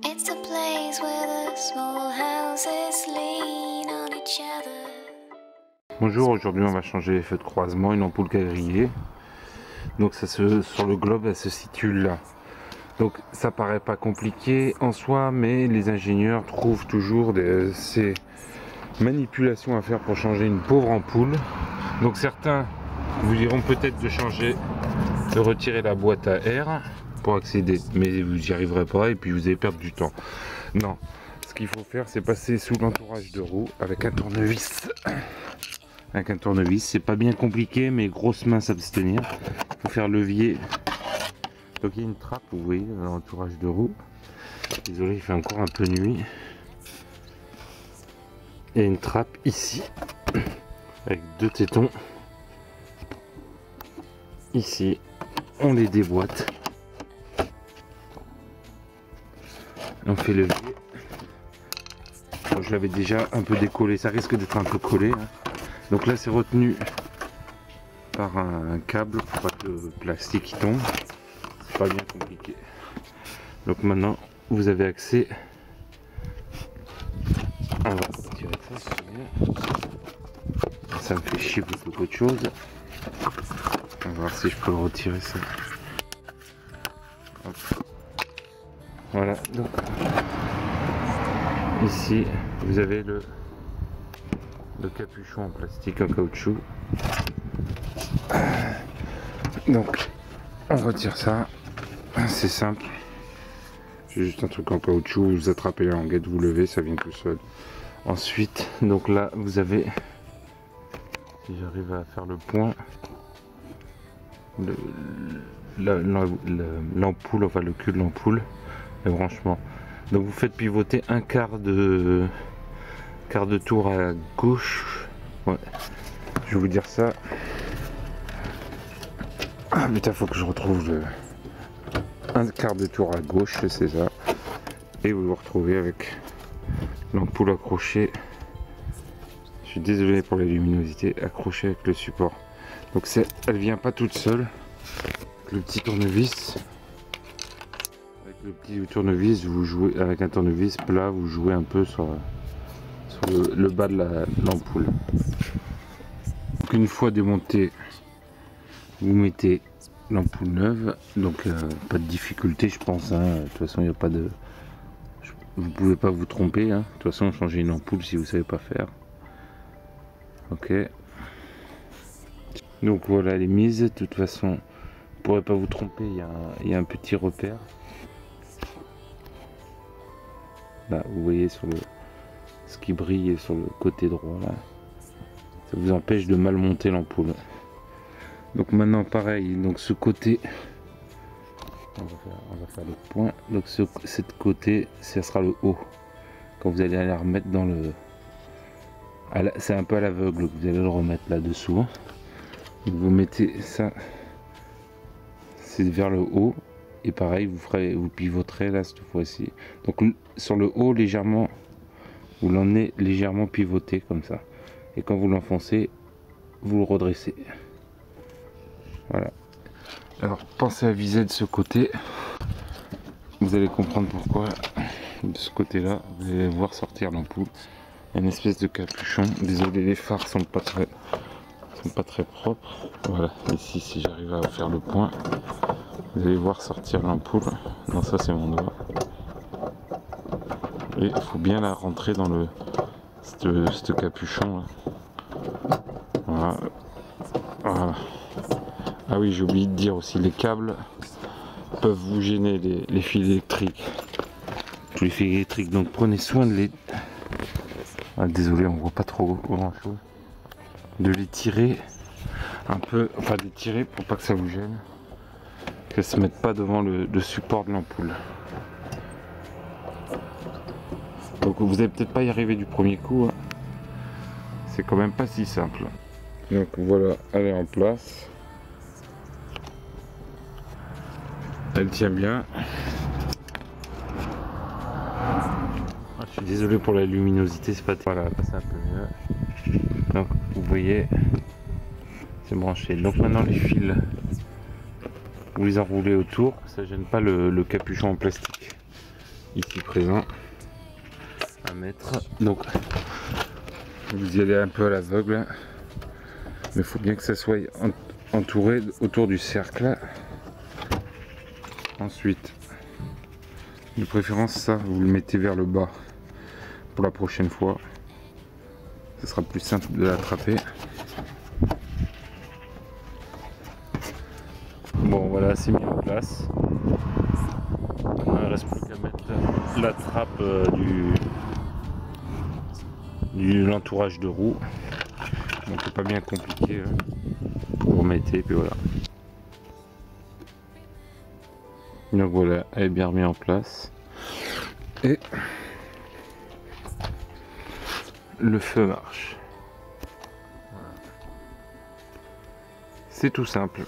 It's a place where the small houses lean on each other. Bonjour, aujourd'hui on va changer les feux de croisement, une ampoule qui a grillé. Donc sur le globe elle se situe là. Donc ça paraît pas compliqué en soi, mais les ingénieurs trouvent toujours ces manipulations à faire pour changer une pauvre ampoule. Donc certains vous diront peut-être de retirer la boîte à air pour accéder, mais vous n'y arriverez pas et puis vous allez perdre du temps. Non, ce qu'il faut faire c'est passer sous l'entourage de roue avec un tournevis. Avec un tournevis, c'est pas bien compliqué, mais grosse main s'abstenir. Il faut faire levier. Donc il y a une trappe, vous voyez, dans l'entourage de roue. Désolé, il fait encore un peu nuit. Il y a une trappe ici, avec deux tétons. Ici, on les déboîte. On fait levier. Bon, je l'avais déjà un peu décollé, ça risque d'être un peu collé. Hein. Donc là c'est retenu par un câble pour pas que le plastique tombe. C'est pas bien compliqué. Donc maintenant vous avez accès. On va retirer ça, c'est bien. Ça me fait chier beaucoup de choses. On va voir si je peux le retirer ça. Hop. Voilà, donc ici vous avez le capuchon en plastique en caoutchouc. Donc on retire ça, c'est simple, c'est juste un truc en caoutchouc, vous attrapez la languette, vous levez, ça vient tout seul. Ensuite, donc là vous avez, si j'arrive à faire le point, l'ampoule, enfin le cul de l'ampoule, le branchement. Donc vous faites pivoter un quart de tour à gauche. Ouais. Je vais vous dire ça. Ah putain, faut que je retrouve un quart de tour à gauche, c'est ça. Et vous vous retrouvez avec l'ampoule accrochée. Je suis désolé pour la luminosité, accrochée avec le support. Donc elle vient pas toute seule. Avec le petit tournevis. Avec le petit tournevis, vous jouez avec un tournevis plat, vous jouez un peu sur le bas de l'ampoule. Donc une fois démonté, vous mettez l'ampoule neuve. Donc pas de difficulté, je pense. Hein. De toute façon, il n'y a pas de. Vous pouvez pas vous tromper. Hein. De toute façon, changer une ampoule si vous savez pas faire. Ok. Donc voilà, elle est mise. De toute façon, vous pourrez pas vous tromper. Il y a un petit repère. Là, vous voyez sur ce qui brille sur le côté droit là. Ça vous empêche de mal monter l'ampoule. Donc maintenant pareil, donc ce côté, on va faire le point. Donc cette côté, ça sera le haut. Quand vous allez la remettre dans le, c'est un peu à l'aveugle que vous allez le remettre là dessous. Donc vous mettez ça, c'est vers le haut. Et pareil, vous pivoterez là cette fois-ci. Donc sur le haut légèrement, vous l'emmenez légèrement pivoté comme ça. Et quand vous l'enfoncez, vous le redressez. Voilà. Alors pensez à viser de ce côté. Vous allez comprendre pourquoi. De ce côté-là, vous allez voir sortir l'ampoule. Il y a une espèce de capuchon. Désolé, les phares sont pas très propres. Voilà. Ici, si j'arrive à faire le point, vous allez voir sortir l'ampoule. Non, ça c'est mon doigt. Et il faut bien la rentrer dans ce capuchon là. Voilà. Voilà. Ah oui, j'ai oublié de dire aussi, les câbles peuvent vous gêner, les fils électriques. Tous les fils électriques, donc prenez soin de les... Ah, désolé, on voit pas trop grand chose. De les tirer un peu, enfin de les tirer pour pas que ça vous gêne. Que ça se mette pas devant le support de l'ampoule. Donc vous n'allez peut-être pas y arriver du premier coup. Hein. C'est quand même pas si simple. Donc voilà, elle est en place. Elle tient bien. Ah, je suis désolé pour la luminosité, c'est pas... Voilà, là c'est un peu mieux. Donc vous voyez, c'est branché. Donc maintenant les fils, vous les enroulez autour, ça gêne pas le capuchon en plastique. ici présent à mettre. Donc vous y allez un peu à l'aveugle, mais il faut bien que ça soit entouré autour du cercle. Ensuite, de préférence ça, vous le mettez vers le bas pour la prochaine fois. Ce sera plus simple de l'attraper. Bon voilà, c'est mis en place. Il ne reste plus qu'à mettre la trappe de l'entourage de roue. Donc c'est pas bien compliqué. Vous remettez, puis voilà. Donc voilà, elle est bien remise en place. Et le feu marche. C'est tout simple.